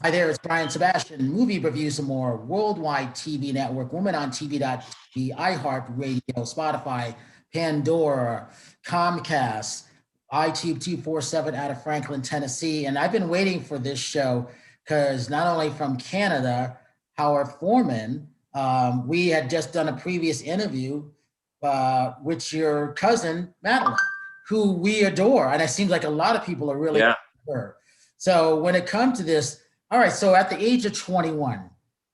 Hi there, it's Brian Sebastian, Movie Reviews and More, Worldwide TV Network, WomenOnTV.tv, iHeartRadio, Spotify, Pandora, Comcast, iTube 247 out of Franklin, Tennessee. And I've been waiting for this show because not only from Canada, Howard Forman, we had just done a previous interview with your cousin, Madeline, who we adore. And it seems like a lot of people are really her. So when it comes to this, all right, so at the age of 21,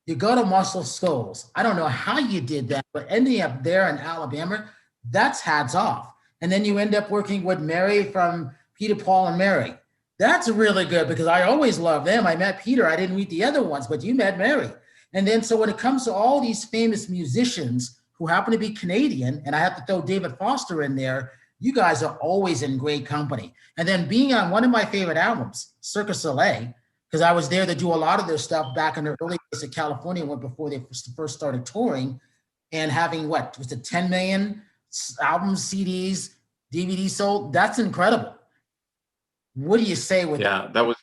you go to Muscle Shoals. I don't know how you did that, but ending up there in Alabama, that's hats off. And then you end up working with Mary from Peter, Paul, and Mary. That's really good because I always love them. I met Peter. I didn't meet the other ones, but you met Mary. And then so when it comes to all these famous musicians who happen to be Canadian, and I have to throw David Foster in there, you guys are always in great company. And then being on one of my favorite albums, Cirque du Soleil, because I was there to do a lot of their stuff back in the early days of California before they first started touring, and having what was it, 10 million albums, CDs, DVDs sold. That's incredible. What do you say with that? That was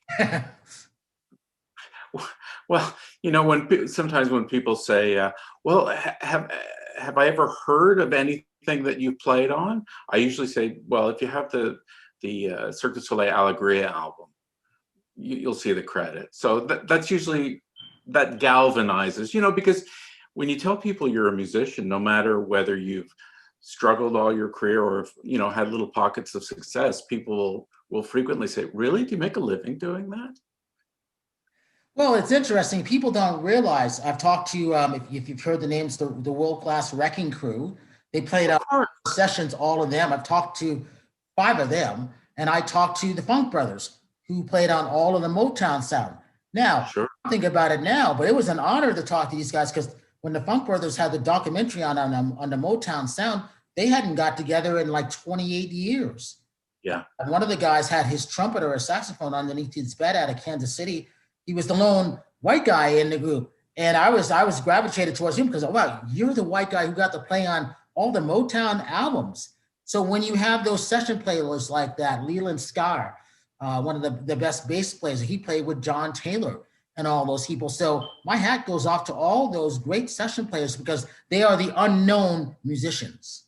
well, you know, sometimes when people say, well, have I ever heard of anything that you played on? I usually say, well, if you have the Cirque du Soleil Alegria album, you'll see the credit. So that's usually, that galvanizes, you know, because when you tell people you're a musician, no matter whether you've struggled all your career or, you know, had little pockets of success, people will frequently say, really, do you make a living doing that? Well, it's interesting. People don't realize, I've talked to, if you've heard the names, the world-class Wrecking Crew, they played out sessions, all of them. I've talked to 5 of them, and I talked to the Funk Brothers, who played on all of the Motown sound. Now, sure. I think about it now, but it was an honor to talk to these guys because when the Funk Brothers had the documentary on the Motown sound, they hadn't got together in like 28 years. Yeah. And one of the guys had his trumpet or a saxophone underneath his bed out of Kansas City. He was the lone white guy in the group. And I was gravitated towards him because, oh, wow, you're the white guy who got to play on all the Motown albums. So when you have those session players like that, Leland Sklar, one of the best bass players. He played with John Taylor and all those people. So my hat goes off to all those great session players because they are the unknown musicians.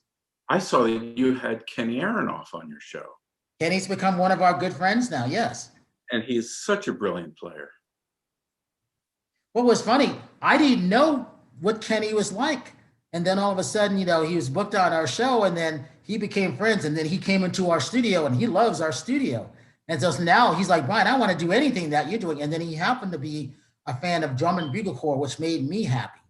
I saw that you had Kenny Aronoff on your show. Kenny's become one of our good friends now, yes. And he's such a brilliant player. What was funny, I didn't know what Kenny was like. And then all of a sudden, you know, he was booked on our show and then he became friends. And then he came into our studio and he loves our studio. And so now he's like, Brian, I want to do anything that you're doing. And then he happened to be a fan of Drum and Bugle Corps, which made me happy.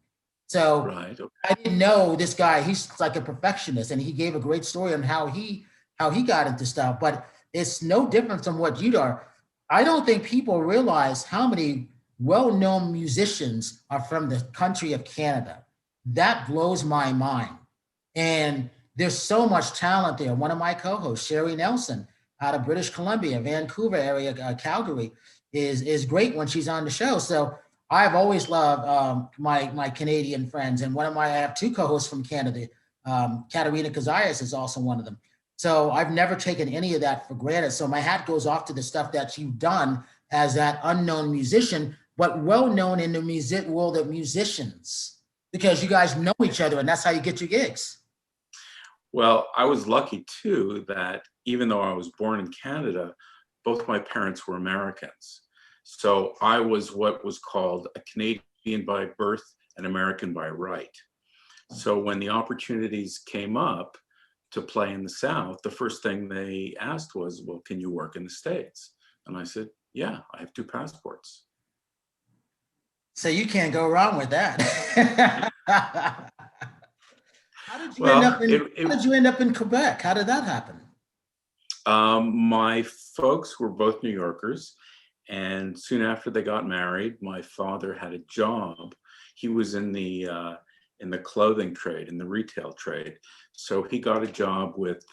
So right, okay. I didn't know this guy, he's like a perfectionist, and he gave a great story on how he got into stuff, but it's no different from what you are. I don't think people realize how many well-known musicians are from the country of Canada. That blows my mind. And there's so much talent there. One of my co-hosts, Sherry Nelson, out of British Columbia, Vancouver area, Calgary, is great when she's on the show. So I've always loved my Canadian friends. And I have 2 co-hosts from Canada. Katerina Cozias is also one of them. So I've never taken any of that for granted. So my hat goes off to the stuff that you've done as that unknown musician, but well-known in the world of musicians, because you guys know each other and that's how you get your gigs. Well, I was lucky too that even though I was born in Canada, both my parents were Americans. So I was what was called a Canadian by birth and American by right. So when the opportunities came up to play in the South, the first thing they asked was, well, can you work in the States? And I said, yeah, I have 2 passports. So you can't go wrong with that. How did you end up in Quebec? How did that happen? My folks were both New Yorkers, and soon after they got married, my father had a job. He was in the clothing trade, in the retail trade. So he got a job with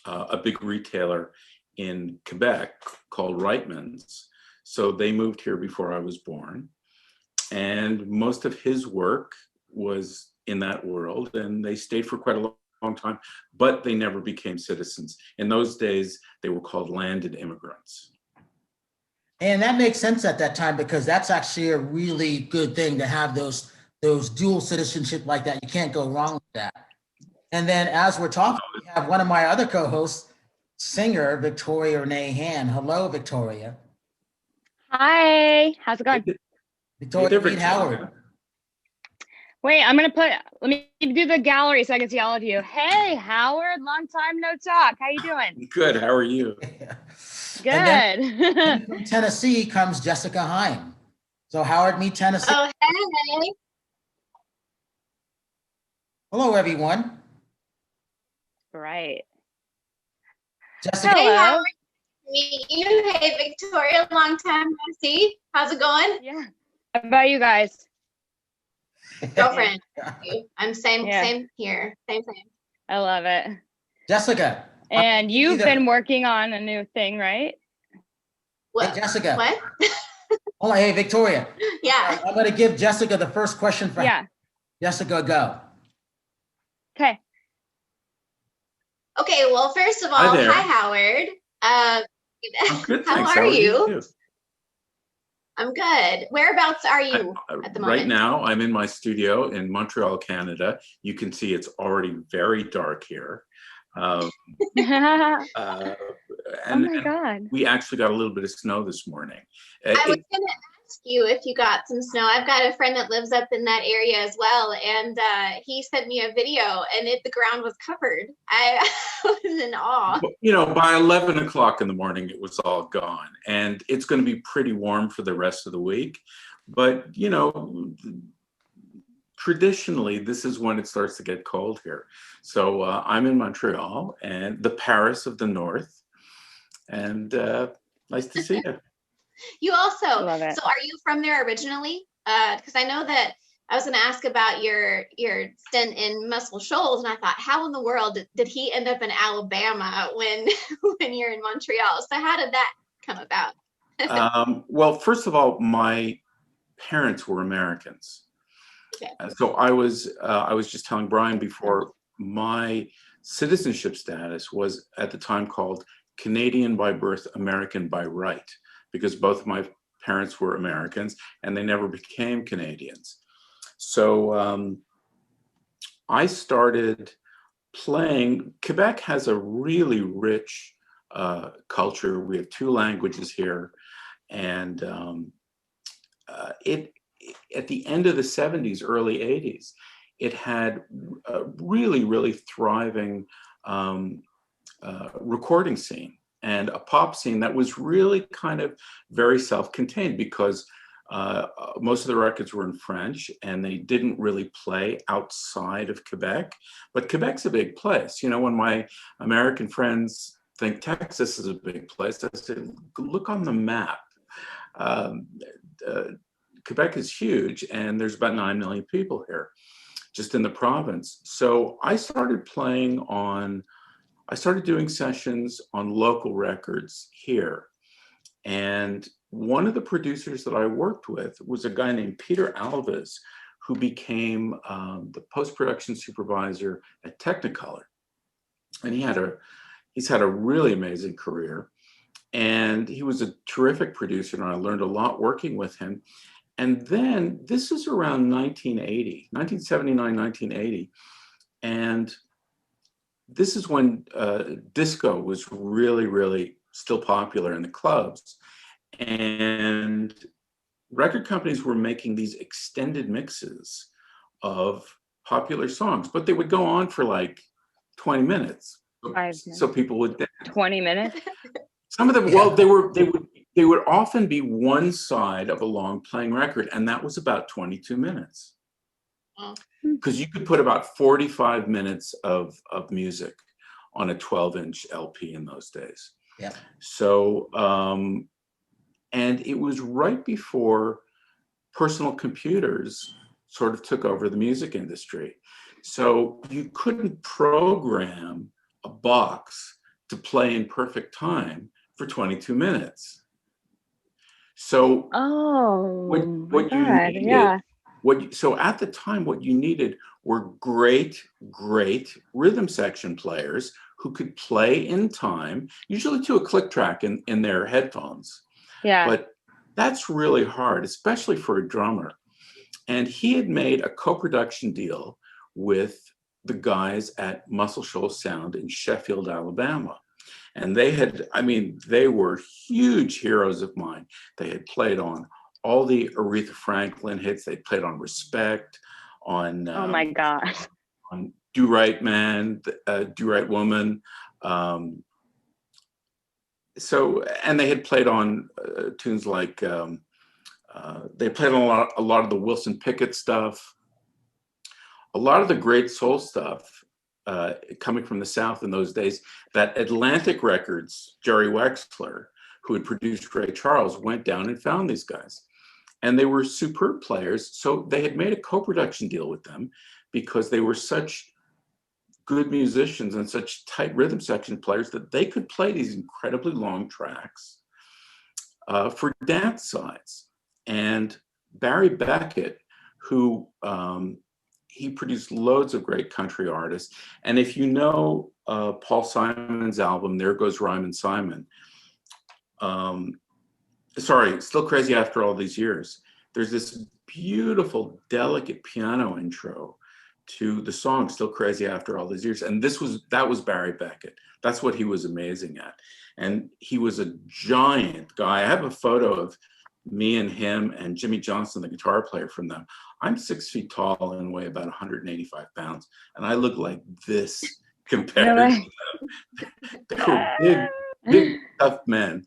a big retailer in Quebec called Reitman's. So they moved here before I was born. And most of his work was in that world, and they stayed for quite a long time, but they never became citizens. In those days, they were called landed immigrants. And that makes sense at that time because that's actually a really good thing to have those dual citizenship like that. You can't go wrong with that. And then as we're talking, we have one of my other co-hosts, singer Victoria Renee Han. Hello, Victoria. Hi, how's it going? Victoria, meet Howard. Wait, let me do the gallery so I can see all of you. Hey, Howard, long time no talk. How you doing? Good, how are you? Good. And then from Tennessee comes Jessica Heim. So Howard, meet Tennessee. Oh, hey. Hello, everyone. Right. Jessica. Hello. Hey, Howard. Meet you. Hey, Victoria. Long time no see. How's it going? Yeah. How about you guys? Girlfriend. I'm same here. Same. I love it. Jessica. And you've been working on a new thing, right? What? Hey, Jessica. What? Oh, hey, Victoria. Yeah. I'm going to give Jessica the first question for Jessica, go. Okay. Okay, well, first of all, hi Howard. I'm good, how thanks. are you? I'm good. Whereabouts are you at the moment? Right now, I'm in my studio in Montreal, Canada. You can see it's already very dark here. Oh my God. We actually got a little bit of snow this morning. I was going to ask you if you got some snow. I've got a friend that lives up in that area as well, and he sent me a video, and the ground was covered. I was in awe. You know, by 11 o'clock in the morning, it was all gone, and it's going to be pretty warm for the rest of the week. But, you know, traditionally, this is when it starts to get cold here. So I'm in Montreal, and the Paris of the North, and nice to see you. You also, love it. So are you from there originally? Because I know that I was going to ask about your stint in Muscle Shoals, and I thought, how in the world did he end up in Alabama when you're in Montreal? So how did that come about? Well, first of all, my parents were Americans. Okay. So I was just telling Brian before, my citizenship status was at the time called Canadian by birth, American by right, because both my parents were Americans and they never became Canadians. So I started playing. Quebec has a really rich culture. We have 2 languages here, and at the end of the 70s, early 80s, it had a really, really thriving recording scene and a pop scene that was really kind of very self-contained because most of the records were in French and they didn't really play outside of Quebec. But Quebec's a big place. You know, when my American friends think Texas is a big place, I say, look on the map. Quebec is huge, and there's about 9 million people here, just in the province. So I started doing sessions on local records here. And one of the producers that I worked with was a guy named Peter Alves, who became the post-production supervisor at Technicolor. And he's had a really amazing career. And he was a terrific producer, and I learned a lot working with him. And then this is around 1979, 1980. And this is when disco was really, really still popular in the clubs. And record companies were making these extended mixes of popular songs, but they would go on for like 20 minutes. 5 minutes. So people would dance. 20 minutes? Some of them, well, they would often be one side of a long playing record, and that was about 22 minutes. Because you could put about 45 minutes of music on a 12-inch LP in those days. Yeah. So, and it was right before personal computers sort of took over the music industry. So you couldn't program a box to play in perfect time for 22 minutes. So what you needed, so at the time, what you needed were great rhythm section players who could play in time, usually to a click track in their headphones. Yeah. But that's really hard, especially for a drummer. And he had made a co-production deal with the guys at Muscle Shoals Sound in Sheffield, Alabama. And they were huge heroes of mine. They had played on all the Aretha Franklin hits. They played on Respect, on Oh my God. on Do Right Man, Do Right Woman. And they had played on tunes like they played on a lot of the Wilson Pickett stuff, a lot of the great soul stuff coming from the South in those days. That Atlantic Records, Jerry Wexler, who had produced Ray Charles, went down and found these guys. And they were superb players. So they had made a co-production deal with them because they were such good musicians and such tight rhythm section players that they could play these incredibly long tracks for dance sides. And Barry Beckett, who he produced loads of great country artists. And if you know Paul Simon's album, There Goes Rhymin' Simon, Still Crazy After All These Years, there's this beautiful, delicate piano intro to the song Still Crazy After All These Years. And that was Barry Beckett. That's what he was amazing at. And he was a giant guy. I have a photo of me and him and Jimmy Johnson, the guitar player from them. I'm 6 feet tall and weigh about 185 pounds. And I look like this compared to them. They were big, tough men.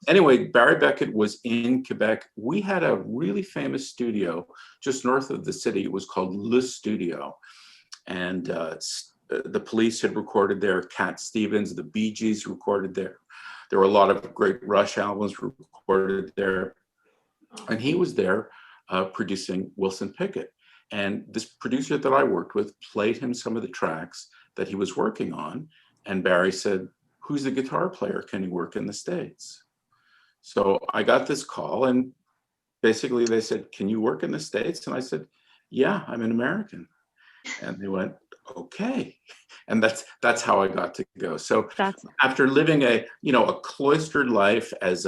Anyway, Barry Beckett was in Quebec. We had a really famous studio just north of the city. It was called Le Studio. And the Police had recorded there, Cat Stevens, the Bee Gees recorded there. There were a lot of great Rush albums recorded there. And he was there producing Wilson Pickett. And this producer that I worked with played him some of the tracks that he was working on. And Barry said, "Who's the guitar player? Can he work in the States?" So I got this call and basically they said, "Can you work in the States?" And I said, "Yeah, I'm an American." And they went, "Okay." And that's how I got to go. So after living a cloistered life as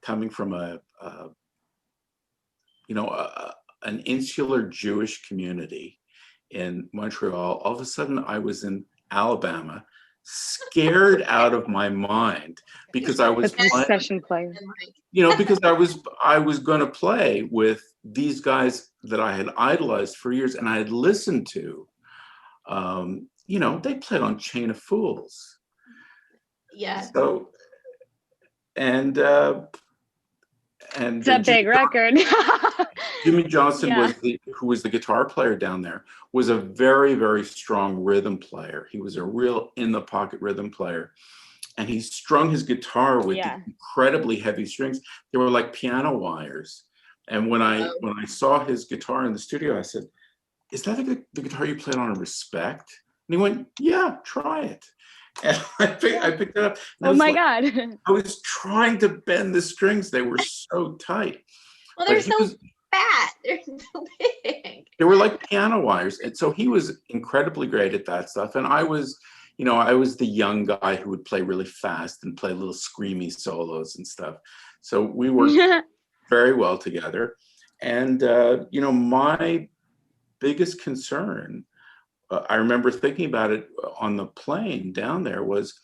coming from an insular Jewish community in Montreal, all of a sudden I was in Alabama, scared out of my mind because I was session player. Because I was going to play with these guys that I had idolized for years and I had listened to. They played on Chain of Fools. Yeah. So and it's a big record. Jimmy Johnson who was the guitar player down there, was a very, very strong rhythm player. He was a real in-the-pocket rhythm player. And he strung his guitar with incredibly heavy strings. They were like piano wires. And when I saw his guitar in the studio, I said, "Is that the guitar you played on Respect?" And he went, "Yeah, try it." And I picked it up. Oh my God. I was trying to bend the strings. They were so tight. Well, they're so fat. They're so big. They were like piano wires. And so he was incredibly great at that stuff. And I was the young guy who would play really fast and play little screamy solos and stuff. So we worked very well together. And, my biggest concern, I remember thinking about it on the plane down there, was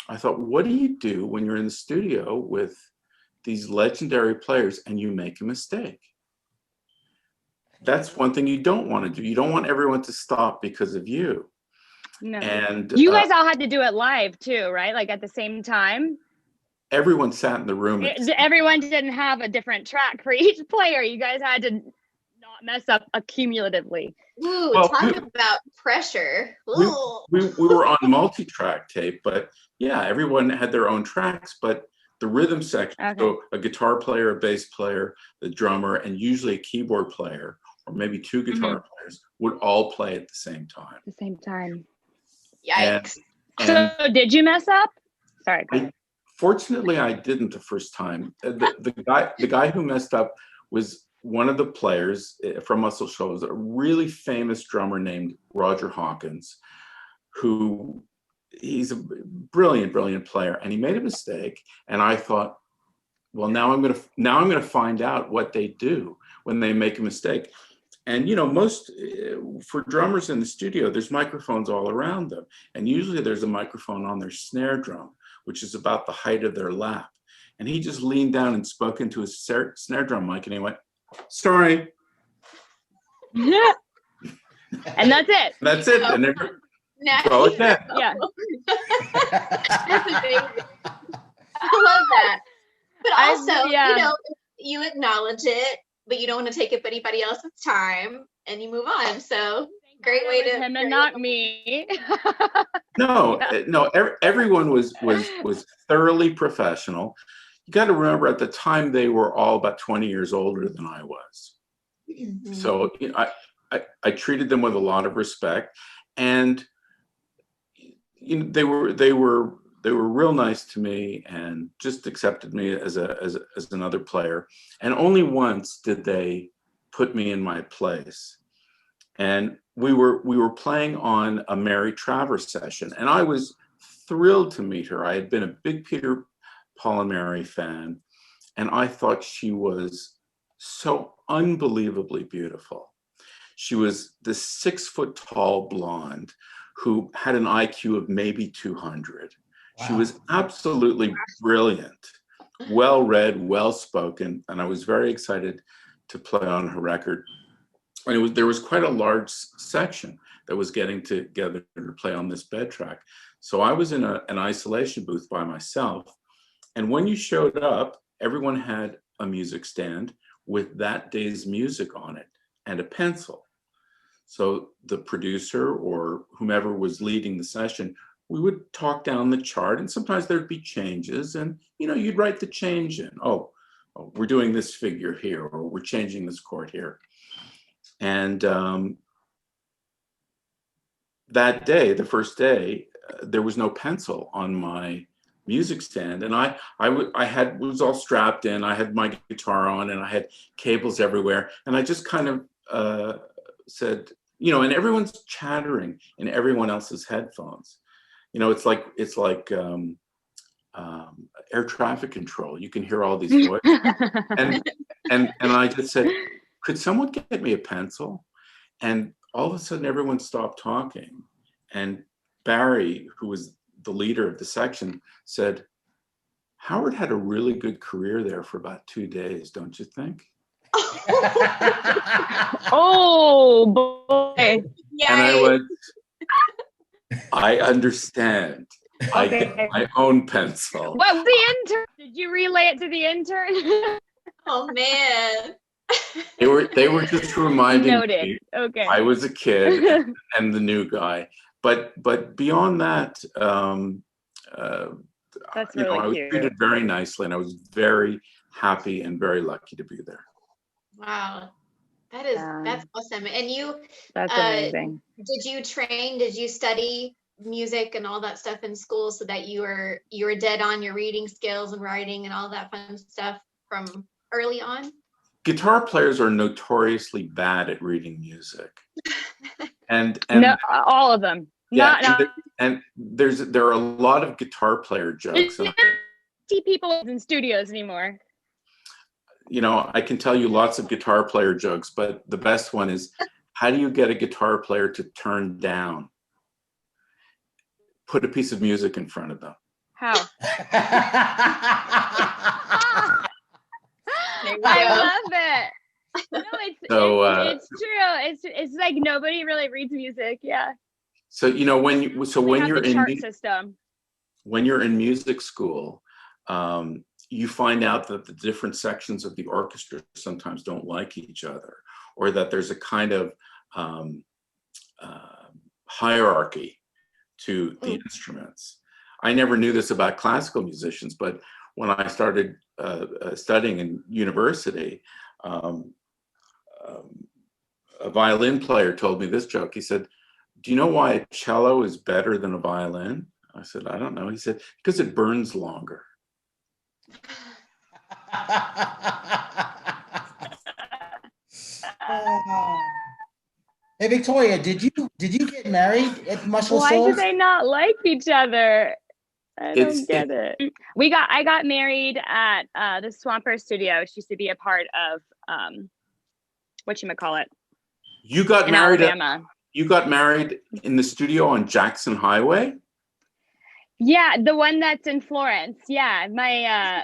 I thought, what do you do when you're in the studio with these legendary players and you make a mistake? That's one thing you don't want to do. You don't want everyone to stop because of you. No. And you guys all had to do it live too, right? Like at the same time? Everyone sat in the room. Everyone didn't have a different track for each player. You guys had to not mess up accumulatively. Ooh, talk about pressure. We were on multi-track tape, but yeah, everyone had their own tracks, but the rhythm section, so a guitar player, a bass player, the drummer, and usually a keyboard player, or maybe two guitar players, would all play at the same time. At the same time. Yikes. And so did you mess up? Sorry. Fortunately, I didn't the first time. The guy who messed up was one of the players from Muscle Shoals, a really famous drummer named Roger Hawkins, who he's a brilliant, brilliant player, and he made a mistake. And I thought, well, now I'm gonna find out what they do when they make a mistake. And most for drummers in the studio, there's microphones all around them, and usually there's a microphone on their snare drum, which is about the height of their lap. And he just leaned down and spoke into his snare drum mic, and he went, "Sorry." And that's it. That's it. And then go again. Yeah. That's amazing. I love that. But also, you acknowledge it, but you don't want to take up anybody else's time, and you move on. So great way to him and not me. No, everyone was thoroughly professional. You got to remember, at the time they were all about 20 years older than I was. Mhm. So I treated them with a lot of respect, and they were real nice to me and just accepted me as another player. And only once did they put me in my place. And we were playing on a Mary Travers session, and I was thrilled to meet her. I had been a big Peter, Paul and Mary fan, and I thought she was so unbelievably beautiful. She was this 6-foot-tall blonde who had an IQ of maybe 200. Wow. She was absolutely brilliant, well-read, well-spoken, and I was very excited to play on her record. And there was quite a large section that was getting together to play on this bed track. So I was in an isolation booth by myself. And when you showed up, everyone had a music stand with that day's music on it and a pencil. So the producer or whomever was leading the session, we would talk down the chart, and sometimes there'd be changes, and you'd write the change in. Oh, we're doing this figure here, or we're changing this chord here. And that day, the first day, there was no pencil on my music stand, and I was all strapped in. I had my guitar on, and I had cables everywhere, and I just kind of said, and everyone's chattering in everyone else's headphones. It's like air traffic control. You can hear all these voices, and I just said, "Could someone get me a pencil?" And all of a sudden, everyone stopped talking, and Barry, who was the leader of the section, said, "Howard had a really good career there for about 2 days, don't you think?" Oh boy. And I went, "I understand. I Okay. get my own pencil." What was the intern? Did you relay it to the intern? Oh man. They were just reminding me Okay. I was a kid and the new guy. But beyond that, That's I was really cute. treated very nicely, and I was very happy and very lucky to be there. Wow. Yeah. That's awesome. And you, That's amazing. did you study music and all that stuff in school so that you were dead on your reading skills and writing and all that fun stuff from early on? Guitar players are notoriously bad at reading music. And No, all of them. yeah, there are a lot of guitar player jokes. You never see people in studios anymore. I can tell you lots of guitar player jokes, but the best one is, how do you get a guitar player to turn down? Put a piece of music in front of them. How? There you I go. love it. No, it's true. It's like nobody really reads music. Yeah. So when They you're have the in chart system. when you're in music school, you find out that the different sections of the orchestra sometimes don't like each other, or that there's a kind of hierarchy to the instruments. I never knew this about classical musicians, but when I started studying in university, a violin player told me this joke. He said, "Do you know why a cello is better than a violin?" I said, "I don't know." He said, "Because it burns longer." Hey, Victoria, did you get married at Muscle Why do Shoals? they not like each other? I It's don't get it. I got married at the Swamper Studio, which used to be a part of whatchamacallit you got in married Alabama. you got married in the studio on Jackson Highway? Yeah, the one that's in Florence. Yeah, my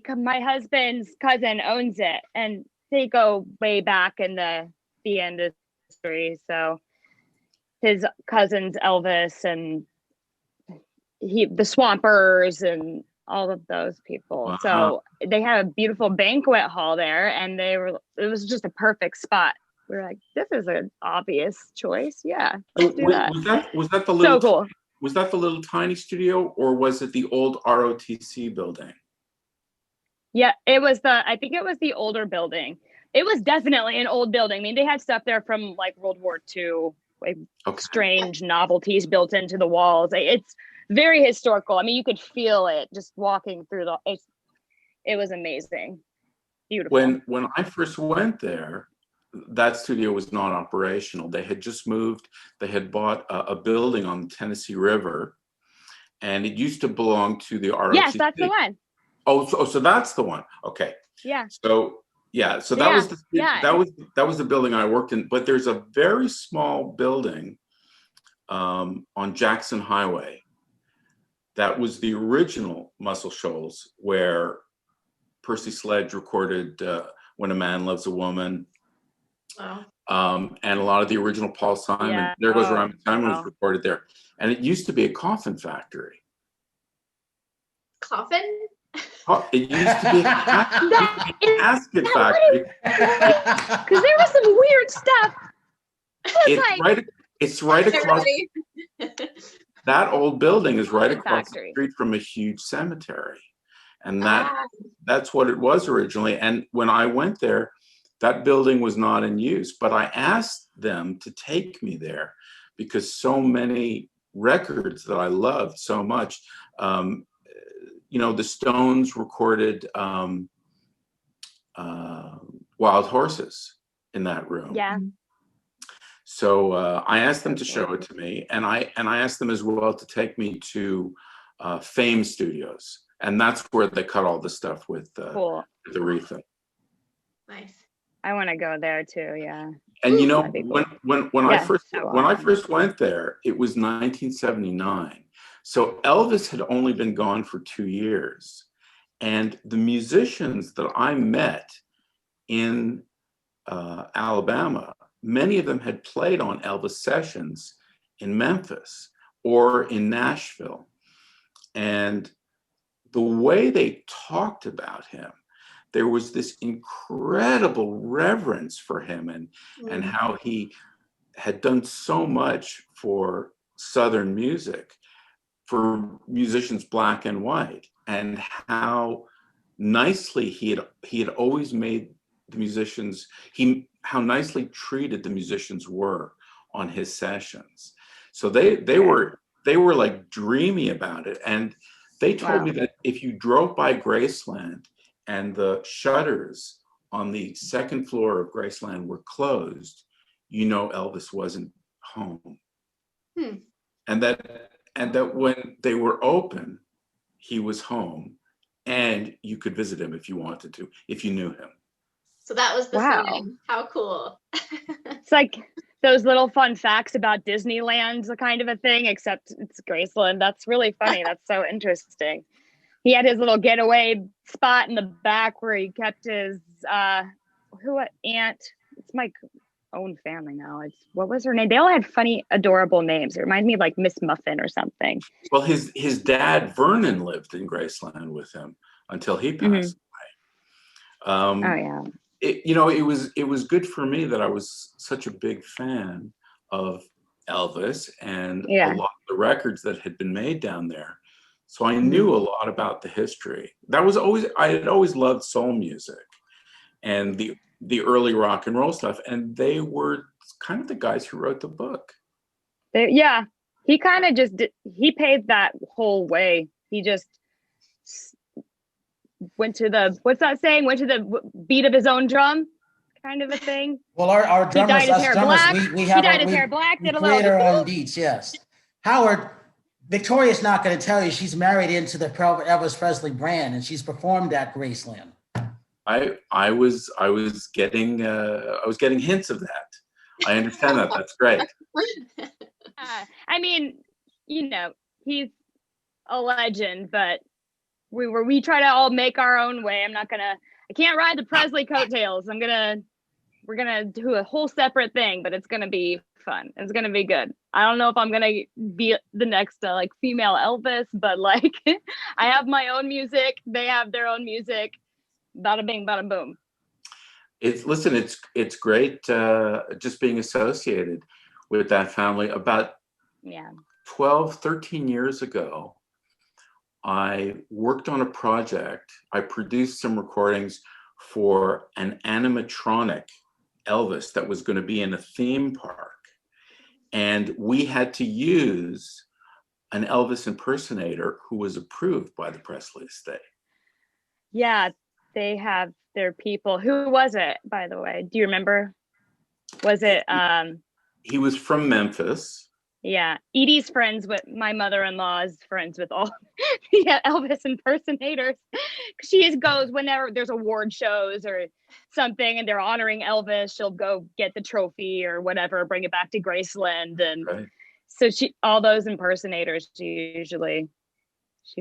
husband's cousin owns it, and they go way back in the industry. So his cousins Elvis and the Swampers and all of those people. Wow. So they had a beautiful banquet hall there, and it was just a perfect spot. We were like, this is an obvious choice. Yeah, let's do that. Was that the little So cool. Was that the little tiny studio, or was it the old ROTC building? Yeah, I think it was the older building. It was definitely an old building. I mean, they had stuff there from like World War II, like strange novelties built into the walls. It's very historical. I mean, you could feel it just walking through it was amazing. Beautiful. When I first went there, that studio was not operational. They had just moved. They had bought a building on the Tennessee River, and it used to belong to the ROTC. Yes, that's the one. Oh, so that's the one. Okay. Yeah. So that was the building I worked in. But there's a very small building on Jackson Highway that was the original Muscle Shoals, where Percy Sledge recorded "When a Man Loves a Woman." Oh. And a lot of the original Paul Simon, Yeah. There Goes Around Simon was recorded there. And it used to be a coffin factory. Coffin? It used to be a casket factory. Because there was some weird stuff. It's right across. That old building is right across the street from a huge cemetery. And that's what it was originally. And when I went there, that building was not in use, but I asked them to take me there because so many records that I loved so much, the Stones recorded Wild Horses in that room. Yeah. So I asked them to show it to me, and I asked them as well to take me to Fame Studios, and that's where they cut all the stuff with cool. the Aretha. Nice. I want to go there too. Yeah. And cool. when I first went there, it was 1979. So Elvis had only been gone for 2 years, and the musicians that I met in Alabama, many of them had played on Elvis sessions in Memphis or in Nashville. And the way they talked about him, there was this incredible reverence for him and how he had done so much for Southern music, for musicians black and white, and how nicely he had always made the musicians, how nicely treated the musicians were on his sessions. So they were like dreamy about it. And they told me that if you drove by Graceland and the shutters on the second floor of Graceland were closed, Elvis wasn't home. And that when they were open, he was home, and you could visit him if you wanted to, if you knew him. So that was the setting. How cool. It's like those little fun facts about Disneyland kind of a thing, except it's Graceland. That's really funny. That's so interesting. He had his little getaway spot in the back where he kept his aunt. It's my own family now. What was her name? They all had funny, adorable names. It reminded me of like Miss Muffin or something. Well, his dad Vernon lived in Graceland with him until he passed away. It was good for me that I was such a big fan of Elvis and a lot of the records that had been made down there. So I knew a lot about the history. I had always loved soul music and the early rock and roll stuff. And they were kind of the guys who wrote the book. He kind of just he paved that whole way. He just went to the, what's that saying? Went to the beat of his own drum. kind of a thing. Well, our He drummers, dyed his us hair drummers, black. we He have dyed his hair black, we did a little create our own beats. Yes, Howard. Victoria's not going to tell you she's married into the Elvis Presley brand, and she's performed at Graceland. I was getting hints of that. I understand that. That's great. I mean, you know, he's a legend, but we try to all make our own way. I can't ride the Presley coattails. We're gonna do a whole separate thing, but it's gonna be fun. It's gonna be good. I don't know if I'm gonna be the next like female Elvis, but like I have my own music. They have their own music. Bada bing, bada boom. It's great just being associated with that family. About 12, 13 years ago, I worked on a project. I produced some recordings for an animatronic Elvis that was going to be in a theme park. And we had to use an Elvis impersonator who was approved by the Presley estate. Yeah, they have their people. Who was it, by the way? Do you remember? Was it He was from Memphis. Yeah, Edie's friends with my mother-in-law's friends with all the Elvis impersonators. She goes whenever there's award shows or something and they're honoring Elvis, she'll go get the trophy or whatever, bring it back to Graceland. And Right. so all those impersonators, she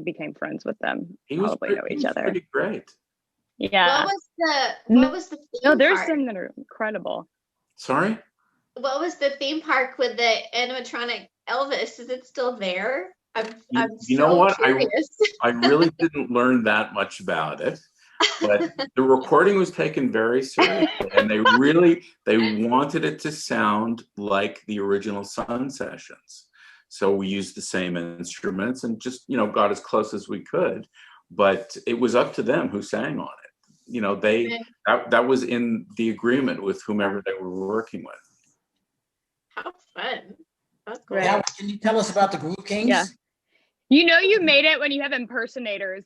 became friends with them. He Probably know each other. Pretty great. Yeah. What was the theme No, there's park? some that are incredible. Sorry? What was the theme park with the animatronic Elvis? Is it still there? I'm You know what? curious. I really didn't learn that much about it, but the recording was taken very seriously, and they wanted it to sound like the original Sun sessions. So we used the same instruments and just, got as close as we could, but it was up to them who sang on it. That was in the agreement with whomever they were working with. How fun. That's cool. Yeah, can you tell us about the Groove Kings? Yeah. You made it when you have impersonators.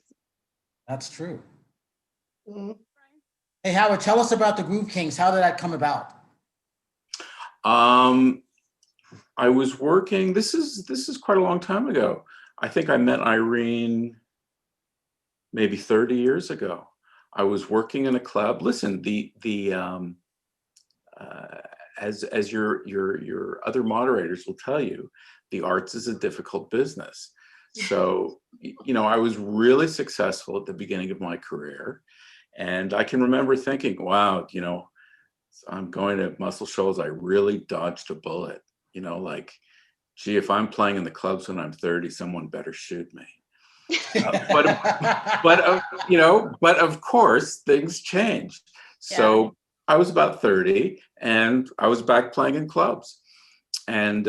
That's true. Mm-hmm. Hey, Howard, tell us about the Groove Kings. How did that come about? I was working, this is quite a long time ago. I think I met Irene maybe 30 years ago. I was working in a club. Listen, as your other moderators will tell you, the arts is a difficult business. So, I was really successful at the beginning of my career. And I can remember thinking, wow, I'm going to Muscle Shoals. I really dodged a bullet, like, gee, if I'm playing in the clubs when I'm 30, someone better shoot me. But of course things changed. So I was about 30 and I was back playing in clubs, and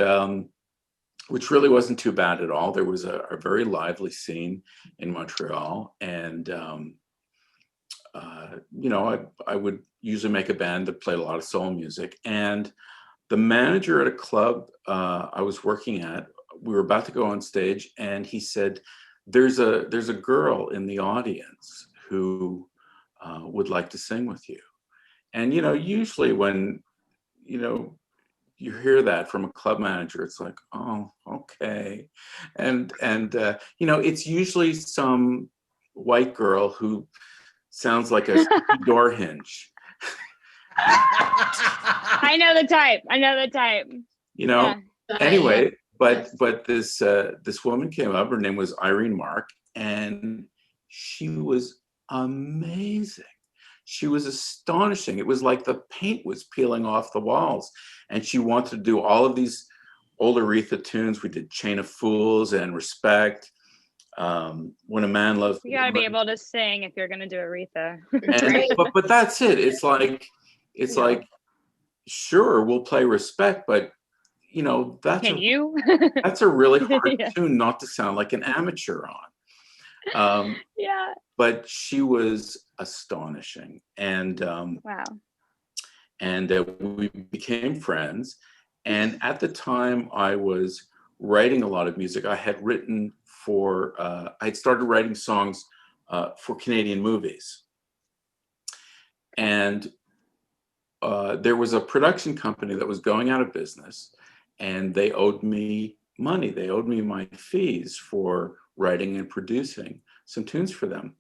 which really wasn't too bad at all. There was a very lively scene in Montreal, and I would usually make a band that played a lot of soul music. And the manager at a club I was working at, we were about to go on stage, and he said, there's a girl in the audience who would like to sing with you. And usually when you hear that from a club manager, it's like, oh, okay. And it's usually some white girl who sounds like a door hinge. I know the type. Anyway, but this woman came up. Her name was Irene Mark, and she was amazing. She was astonishing. It was like the paint was peeling off the walls, and she wanted to do all of these old Aretha tunes. We did Chain of Fools and Respect. When a Man Loves. You gotta be able to sing if you're gonna do Aretha. But that's it. It's like, sure, we'll play Respect, but that's a really hard tune not to sound like an amateur on. Yeah. But she was astonishing, and wow. And we became friends. And at the time, I was writing a lot of music. I had written I'd started writing songs for Canadian movies. And there was a production company that was going out of business, and they owed me money. They owed me my fees for writing and producing some tunes for them.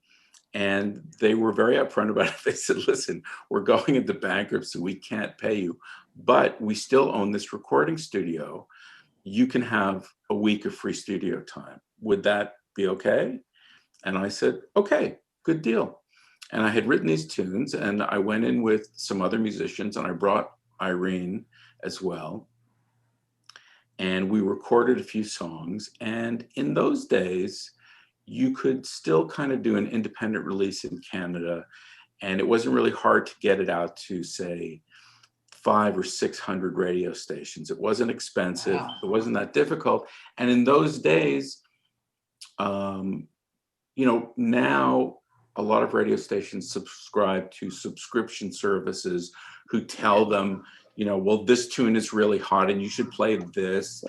And they were very upfront about it. They said, listen, we're going into bankruptcy. We can't pay you, but we still own this recording studio. You can have a week of free studio time. Would that be okay? And I said, okay, good deal. And I had written these tunes, and I went in with some other musicians, and I brought Irene as well. And we recorded a few songs. And in those days, you could still kind of do an independent release in Canada. And it wasn't really hard to get it out to, say, 500 or 600 radio stations. It wasn't expensive. Wow. It wasn't that difficult. And in those days, now a lot of radio stations subscribe to subscription services who tell them, well, this tune is really hot and you should play this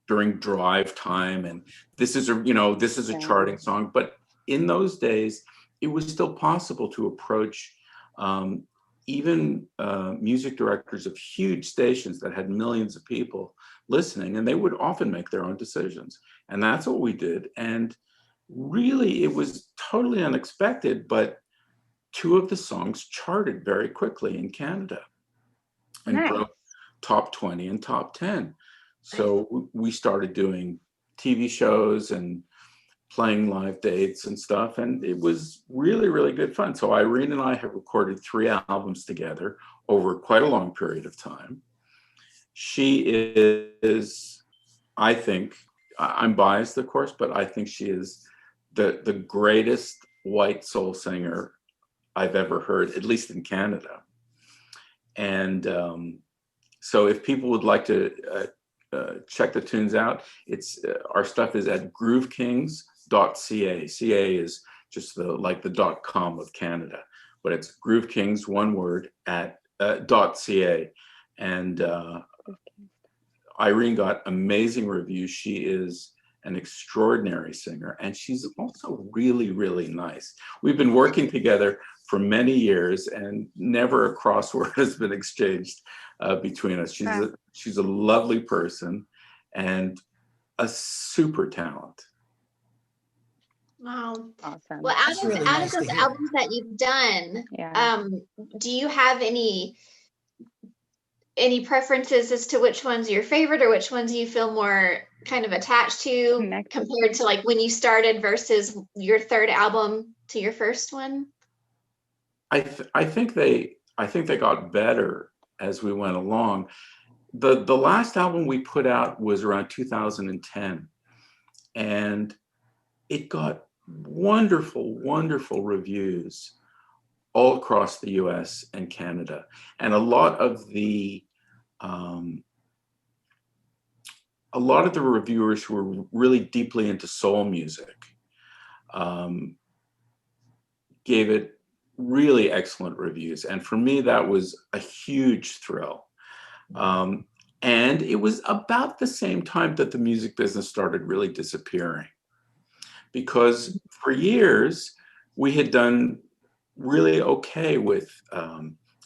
during drive time, and this is a charting song. But in those days, it was still possible to approach even music directors of huge stations that had millions of people listening, and they would often make their own decisions. And that's what we did. And really, it was totally unexpected, but 2 of the songs charted very quickly in Canada and broke top 20 and top 10. So we started doing TV shows and playing live dates and stuff, and it was really, really good fun. So Irene and I have recorded 3 albums together over quite a long period of time. She is, I think, I'm biased, of course, but I think she is the greatest white soul singer I've ever heard, at least in Canada. And so if people would like to check the tunes out, it's our stuff is at groovekings.ca. CA is just the .com of Canada, but it's groovekings, one word, at .ca. And Irene got amazing reviews. She is an extraordinary singer, and she's also really, really nice. We've been working together for many years, and never a crossword has been exchanged between us. She's a lovely person and a super talent. Wow. Awesome. Well, out really of nice to those hear. albums that you've done, Yeah. do you have any preferences as to which one's your favorite, or which ones you feel more kind of attached to compared to like when you started versus your 3rd album to your first one? I think they got better as we went along. The last album we put out was around 2010, and it got wonderful, wonderful reviews all across the US and Canada. And a lot of the reviewers who were really deeply into soul music gave it really excellent reviews. And for me, that was a huge thrill. And it was about the same time that the music business started really disappearing, because for years we had done really okay with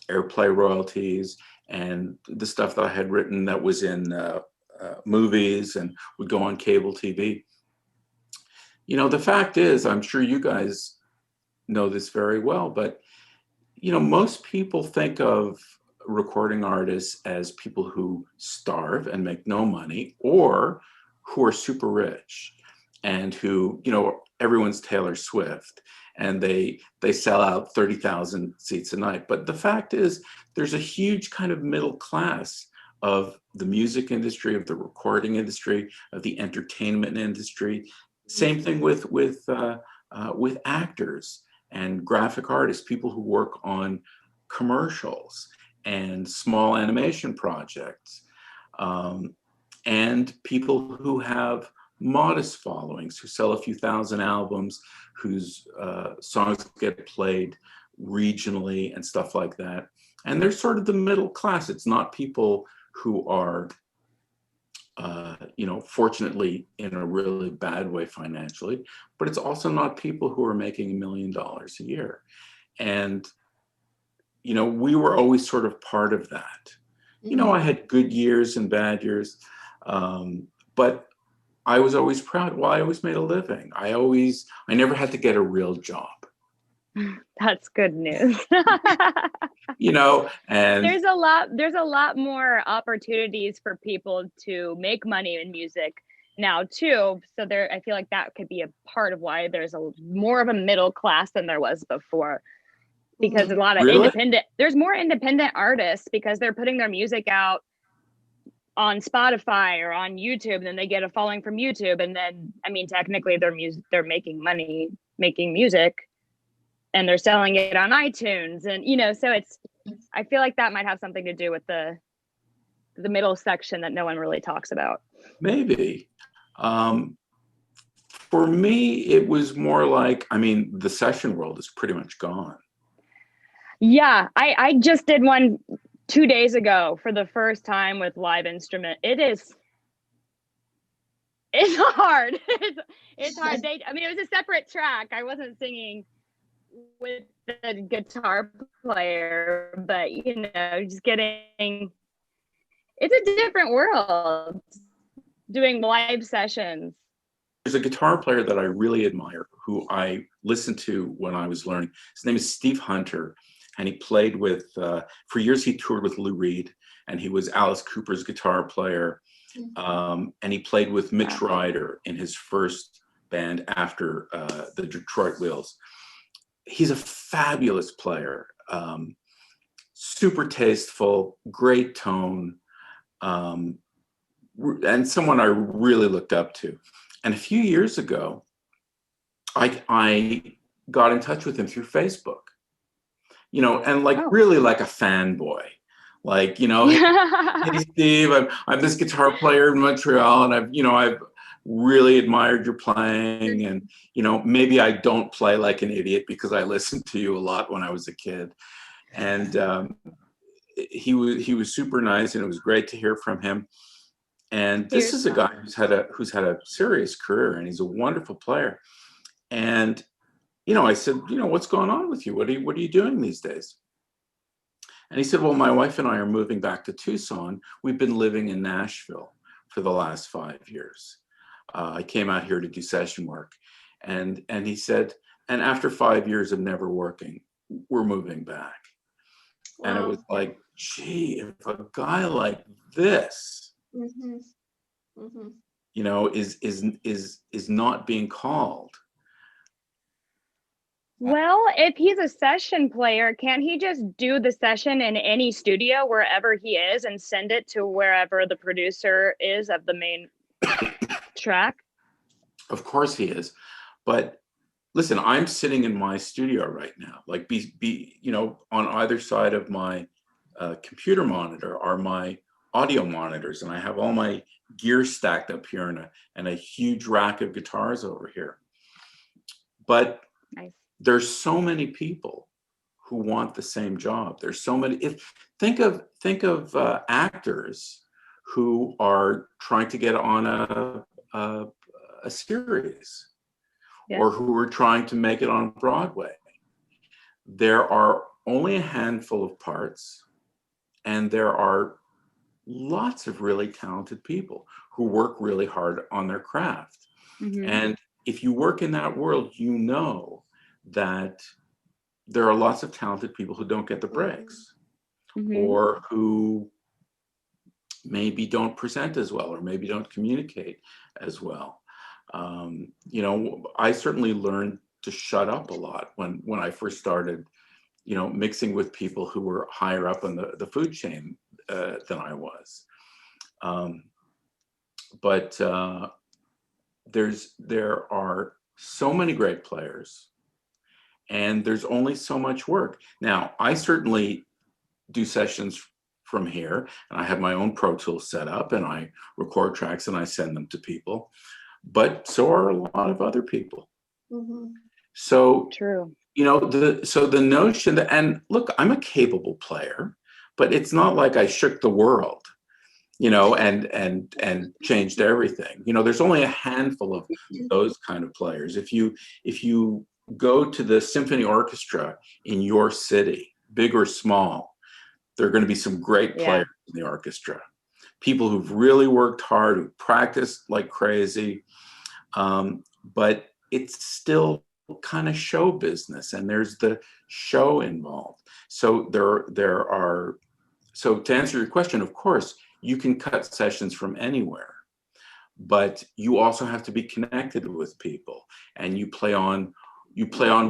airplay royalties and the stuff that I had written that was in movies and would go on cable TV. The fact is, I'm sure you guys know this very well, but most people think of recording artists as people who starve and make no money, or who are super rich and who, everyone's Taylor Swift and they sell out 30,000 seats a night. But the fact is, there's a huge kind of middle class of the music industry, of the recording industry, of the entertainment industry. Same thing with actors and graphic artists, people who work on commercials and small animation projects, and people who have modest followings, who sell a few thousand albums, whose songs get played regionally and stuff like that. And they're sort of the middle class. It's not people who are, fortunately in a really bad way financially, but it's also not people who are making $1 million a year. And you know, we were always sort of part of that. You know, I had good years and bad years, but I was always proud. Well, I always made a living. I never had to get a real job. That's good news. You know, and there's a lot more opportunities for people to make money in music now too. So I feel like that could be a part of why there's more of a middle class than there was before. Because a lot of there's more independent artists because they're putting their music out on Spotify or on YouTube, and then they get a following from YouTube. And then, I mean, technically they're making money making music and they're selling it on iTunes. And, you know, so I feel like that might have something to do with the middle section that no one really talks about. Maybe. For me, it was more like, I mean, the session world is pretty much gone. Yeah, I just did one 2 days ago for the first time with live instrument. It's hard. It's hard. I mean, it was a separate track. I wasn't singing with the guitar player, but you know, just it's a different world doing live sessions. There's a guitar player that I really admire who I listened to when I was learning. His name is Steve Hunter. And he played with, for years he toured with Lou Reed, and he was Alice Cooper's guitar player. And he played with Mitch Ryder in his first band after the Detroit Wheels. He's a fabulous player, super tasteful, great tone, and someone I really looked up to. And a few years ago, I got in touch with him through Facebook. You know, and really like a fanboy, like, you know, hey Steve, I'm this guitar player in Montreal, and I've really admired your playing, and you know, maybe I don't play like an idiot because I listened to you a lot when I was a kid, and he was super nice, and it was great to hear from him. And this is a guy who's had a serious career, and he's a wonderful player, and. You know, I said, you know, what's going on with you? What are you doing these days? And he said, well, my wife and I are moving back to Tucson. We've been living in Nashville for the last 5 years. I came out here to do session work. And he said, and after 5 years of never working, we're moving back. Wow. And it was like, gee, if a guy like this, you know, is not being called. Well, if he's a session player, can't he just do the session in any studio wherever he is and send it to wherever the producer is of the main track? Of course he is. But listen, I'm sitting in my studio right now, like be you know, on either side of my computer monitor are my audio monitors, and I have all my gear stacked up here and a huge rack of guitars over here. But nice. There's so many people who want the same job. There's so many. Think of actors who are trying to get on a series, or who are trying to make it on Broadway. There are only a handful of parts, and there are lots of really talented people who work really hard on their craft. And if you work in that world, you know that there are lots of talented people who don't get the breaks, or who maybe don't present as well, or maybe don't communicate as well. You know, I certainly learned to shut up a lot when I first started, you know, mixing with people who were higher up on the food chain than I was. But there are so many great players, and there's only so much work. Now, I certainly do sessions from here, and I have my own Pro Tools set up, and I record tracks and I send them to people, but so are a lot of other people. So, true. You know, the notion that, and look, I'm a capable player, but it's not like I shook the world, you know, and changed everything. You know, there's only a handful of those kind of players. If you go to the symphony orchestra in your city, big or small, there are going to be some great Yeah. players in the orchestra. People who've really worked hard, who practiced like crazy, but it's still kind of show business, and there's the show involved. So so to answer your question, of course, you can cut sessions from anywhere, but you also have to be connected with people, and you play on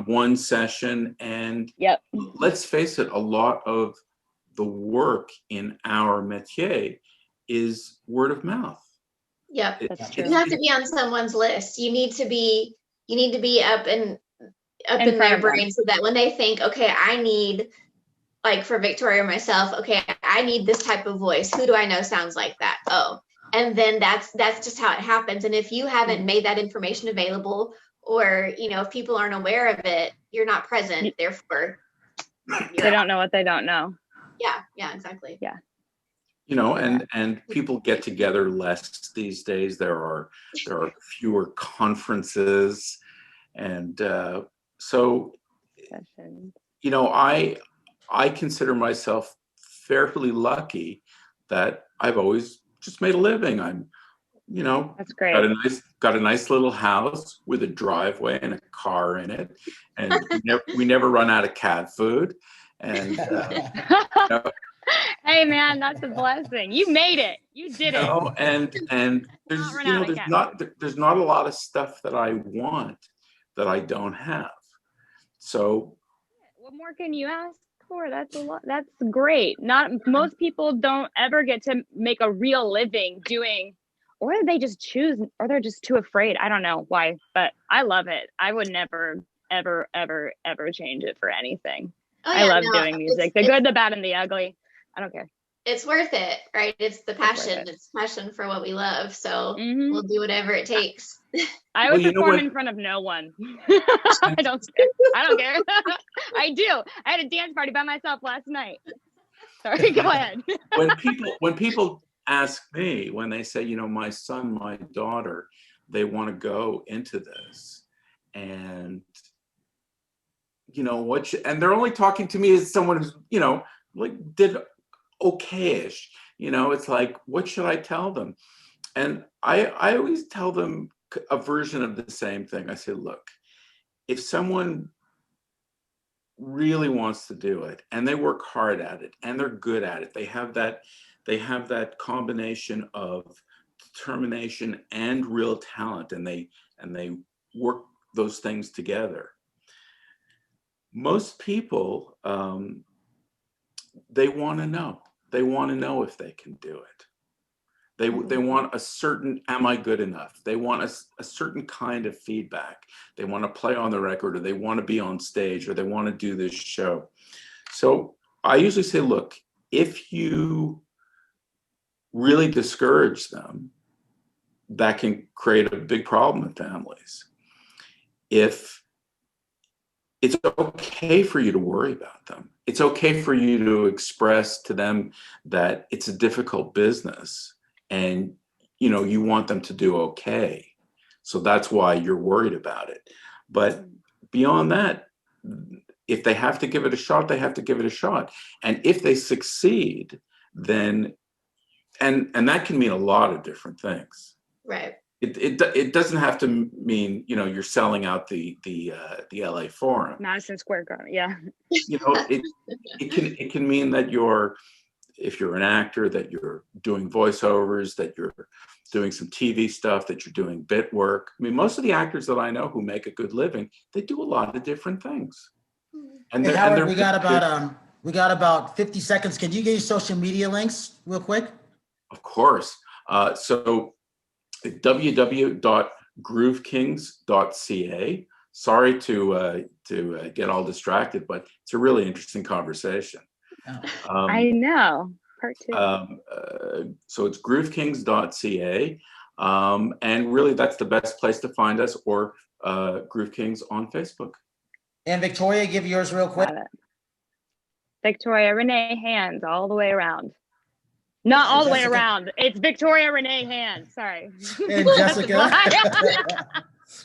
one session, and Yep. let's face it, a lot of the work in our métier is word of mouth. Yep. That's true. You have to be on someone's list. You need to be up in In front their of them. brain, so that when they think, okay, I need, like for Victoria or myself, okay, I need this type of voice. Who do I know sounds like that? Oh, and then that's just how it happens. And if you haven't made that information available, or if people aren't aware of it, you're not present. Therefore, They don't know what they don't know. Yeah, exactly. Yeah. And people get together less these days. There are fewer conferences, and so Sessions. I consider myself fairly lucky that I've always just made a living. I'm That's great. got a nice little house with a driveway and a car in it, and we never run out of cat food, and Hey man, that's a blessing. You made it. You did it. and there's not a lot of stuff that I want that I don't have. So What more can you ask for? That's a lot. That's great. Not most people don't ever get to make a real living doing, or they just choose, or they're just too afraid. I don't know why, but I love it. I would never, ever, ever, ever change it for anything. Oh, I love doing music. The good, the bad, and the ugly. I don't care. It's worth it, right? It's the passion. It's passion for what we love. So we'll do whatever it takes. I would perform in front of no one. I don't care. I don't care. I do. I had a dance party by myself last night. Sorry, go ahead. when people ask me, when they say, my son, my daughter, they want to go into this, and and they're only talking to me as someone who's, did okayish. It's like, what should I tell them? And I always tell them a version of the same thing. I say, look, if someone really wants to do it, and they work hard at it, and they're good at it, they have that combination of determination and real talent, and they work those things together. Most people, they want to know. They want to know if they can do it. They want a certain, am I good enough? They want a certain kind of feedback. They want to play on the record, or they want to be on stage, or they want to do this show. So I usually say, look, if you really discourage them, that can create a big problem in families. If it's okay for you to worry about them, it's okay for you to express to them that it's a difficult business, and you want them to do okay. So that's why you're worried about it. But beyond that, if they have to give it a shot, they have to give it a shot. And if they succeed, then and that can mean a lot of different ththings. Right. It doesn't have to mean you're selling out the LA Forum, Madison Square Garden. Yeah. It can mean that if you're an actor, that you're doing voiceovers, that you're doing some TV stuff, that you're doing bit work. I mean, most of the actors that I know who make a good living, they do a lot of different things. And hey, Howard, we got about 50 seconds. Can you give your social media links real quick? Of course. So www.groovekings.ca. Sorry to get all distracted, but it's a really interesting conversation. I know. Part two. So it's groovekings.ca. And really, that's the best place to find us, or Groove Kings on Facebook. And Victoria, give yours real quick. Victoria Renee Hands all the way around. Not all the way around. It's Victoria Renee Hands. Sorry. And Jessica.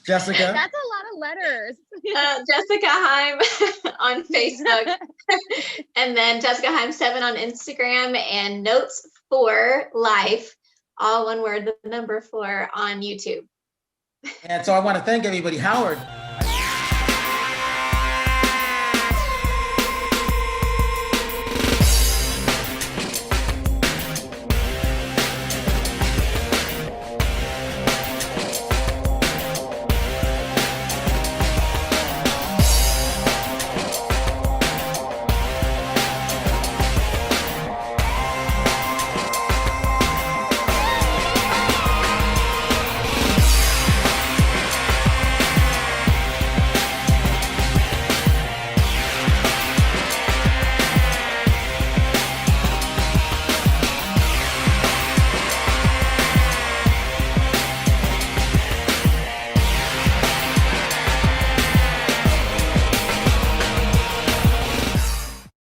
Jessica. That's a lot of letters. Jessica Heim on Facebook, and then Jessica Heim 7 on Instagram, and Notes for Life, all one word, the number 4 on YouTube. And so I want to thank everybody. Howard,